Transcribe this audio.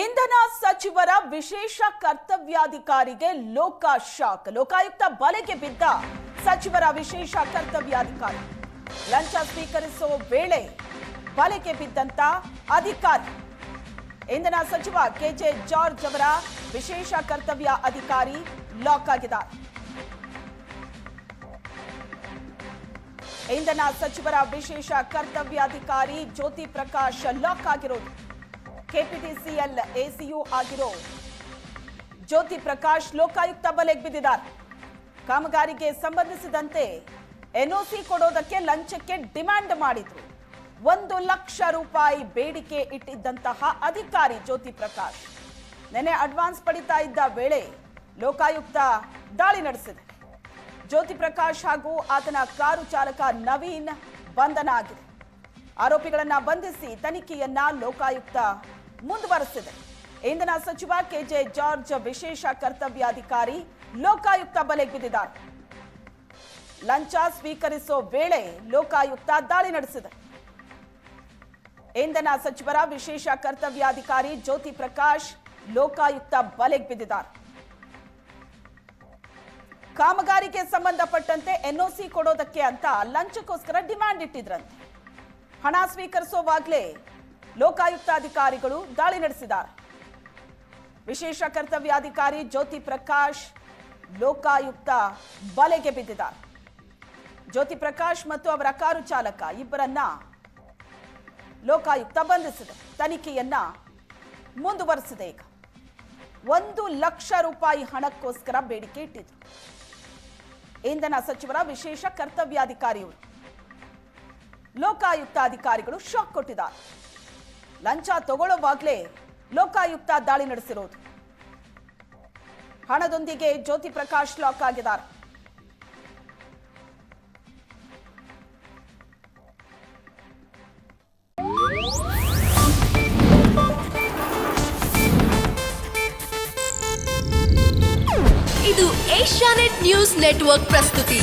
ಇಂಧನ ಸಚಿವರ ವಿಶೇಷ ಕರ್ತವ್ಯಾಧಿಕಾರಿಗೆ ಲೋಕ ಶಾಕ್. ಲೋಕಾಯುಕ್ತ ಬಲೆಗೆ ಬಿದ್ದ ಸಚಿವರ ವಿಶೇಷ ಕರ್ತವ್ಯಾಧಿಕಾರಿ ಲಂಚ ಸ್ವೀಕರಿಸೋ ವೇಳೆ ಬಲೆಗೆ ಬಿದ್ದಂತ ಅಧಿಕಾರಿ ಇಂಧನ ಸಚಿವ ಕೆಜೆ ಜಾರ್ಜ್ ಅವರ ವಿಶೇಷ ಕರ್ತವ್ಯ ಅಧಿಕಾರಿ ಲಾಕ್ ಆಗಿದ್ದಾರೆ. ಇಂಧನ ಸಚಿವರ ವಿಶೇಷ ಕರ್ತವ್ಯಾಧಿಕಾರಿ ಜ್ಯೋತಿ ಪ್ರಕಾಶ್ ಲಾಕ್ ಆಗಿರೋದು. ಕೆಪಿಟಿಸಿಎಲ್ ಎಸಿಯು ಆಗಿರೋ ಜ್ಯೋತಿ ಪ್ರಕಾಶ್ ಲೋಕಾಯುಕ್ತ ಬಲೆಗೆ ಬಿದ್ದಿದ್ದಾರೆ. ಕಾಮಗಾರಿಗೆ ಸಂಬಂಧಿಸಿದಂತೆ ಎನ್ಒಸಿ ಕೊಡೋದಕ್ಕೆ ಲಂಚಕ್ಕೆ ಡಿಮ್ಯಾಂಡ್ ಮಾಡಿದ್ರು. 1 ಲಕ್ಷ ರೂಪಾಯಿ ಬೇಡಿಕೆ ಇಟ್ಟಿದ್ದಂತಹ ಅಧಿಕಾರಿ ಜ್ಯೋತಿ ಪ್ರಕಾಶ್ ನೆನೆ ಅಡ್ವಾನ್ಸ್ ಪಡಿತಾ ಇದ್ದ ವೇಳೆ ಲೋಕಾಯುಕ್ತ ದಾಳಿ ನಡೆಸಿದೆ. ಜ್ಯೋತಿ ಪ್ರಕಾಶ್ ಹಾಗೂ ಆತನ ಕಾರು ಚಾಲಕ ನವೀನ್ ಬಂಧನ ಆಗಿದೆ. ಆರೋಪಿಗಳನ್ನ ಬಂಧಿಸಿ ತನಿಖೆಯನ್ನ ಲೋಕಾಯುಕ್ತ ಮುಂದುವರೆಸಿದೆ. ಇಂಧನ ಸಚಿವ ಕೆಜೆ ಜಾರ್ಜ್ ವಿಶೇಷ ಕರ್ತವ್ಯಾಧಿಕಾರಿ ಲೋಕಾಯುಕ್ತ ಬಲೆಗೆ ಬಿದ್ದಿದ್ದಾರೆ. ಲಂಚ ಸ್ವೀಕರಿಸೋ ವೇಳೆ ಲೋಕಾಯುಕ್ತ ದಾಳಿ ನಡೆಸಿದೆ. ಇಂಧನ ಸಚಿವರ ವಿಶೇಷ ಕರ್ತವ್ಯಾಧಿಕಾರಿ ಜ್ಯೋತಿ ಪ್ರಕಾಶ್ ಲೋಕಾಯುಕ್ತ ಬಲೆಗೆ ಬಿದ್ದಿದ್ದಾರೆ. ಕಾಮಗಾರಿಗೆ ಸಂಬಂಧಪಟ್ಟಂತೆ ಎನ್ಒಸಿ ಕೊಡೋದಕ್ಕೆ ಅಂತ ಲಂಚಕ್ಕೋಸ್ಕರ ಡಿಮ್ಯಾಂಡ್ ಇಟ್ಟಿದ್ರಂತೆ. ಹಣ ಸ್ವೀಕರಿಸುವಾಗಲೇ ಲೋಕಾಯುಕ್ತ ಅಧಿಕಾರಿಗಳು ದಾಳಿ ನಡೆಸಿದ್ದಾರೆ. ವಿಶೇಷ ಕರ್ತವ್ಯಾಧಿಕಾರಿ ಜ್ಯೋತಿ ಪ್ರಕಾಶ್ ಲೋಕಾಯುಕ್ತ ಬಲೆಗೆ ಬಿದ್ದಿದ್ದಾರೆ. ಜ್ಯೋತಿ ಪ್ರಕಾಶ್ ಮತ್ತು ಅವರ ಕಾರು ಚಾಲಕ ಇಬ್ಬರನ್ನ ಲೋಕಾಯುಕ್ತ ಬಂಧಿಸಿದೆ. ತನಿಖೆಯನ್ನ ಮುಂದುವರೆಸಿದೆ. ಈಗ 1 ಲಕ್ಷ ರೂಪಾಯಿ ಹಣಕ್ಕೋಸ್ಕರ ಬೇಡಿಕೆ ಇಟ್ಟಿದ್ರು. ಇಂಧನ ಸಚಿವರ ವಿಶೇಷ ಕರ್ತವ್ಯಾಧಿಕಾರಿಯವರು ಲೋಕಾಯುಕ್ತ ಅಧಿಕಾರಿಗಳು ಶಾಕ್ ಕೊಟ್ಟಿದ್ದಾರೆ. ಲಂಚ ತಗೊಳ್ಳುವಾಗಲೇ ಲೋಕಾಯುಕ್ತ ದಾಳಿ ನಡೆಸಿರೋದು. ಹಣದೊಂದಿಗೆ ಜ್ಯೋತಿ ಪ್ರಕಾಶ್ ಲಾಕ್ ಆಗಿದ್ದಾರೆ. ಇದು ಏಷ್ಯಾನೆಟ್ ನ್ಯೂಸ್ ನೆಟ್ವರ್ಕ್ ಪ್ರಸ್ತುತಿ.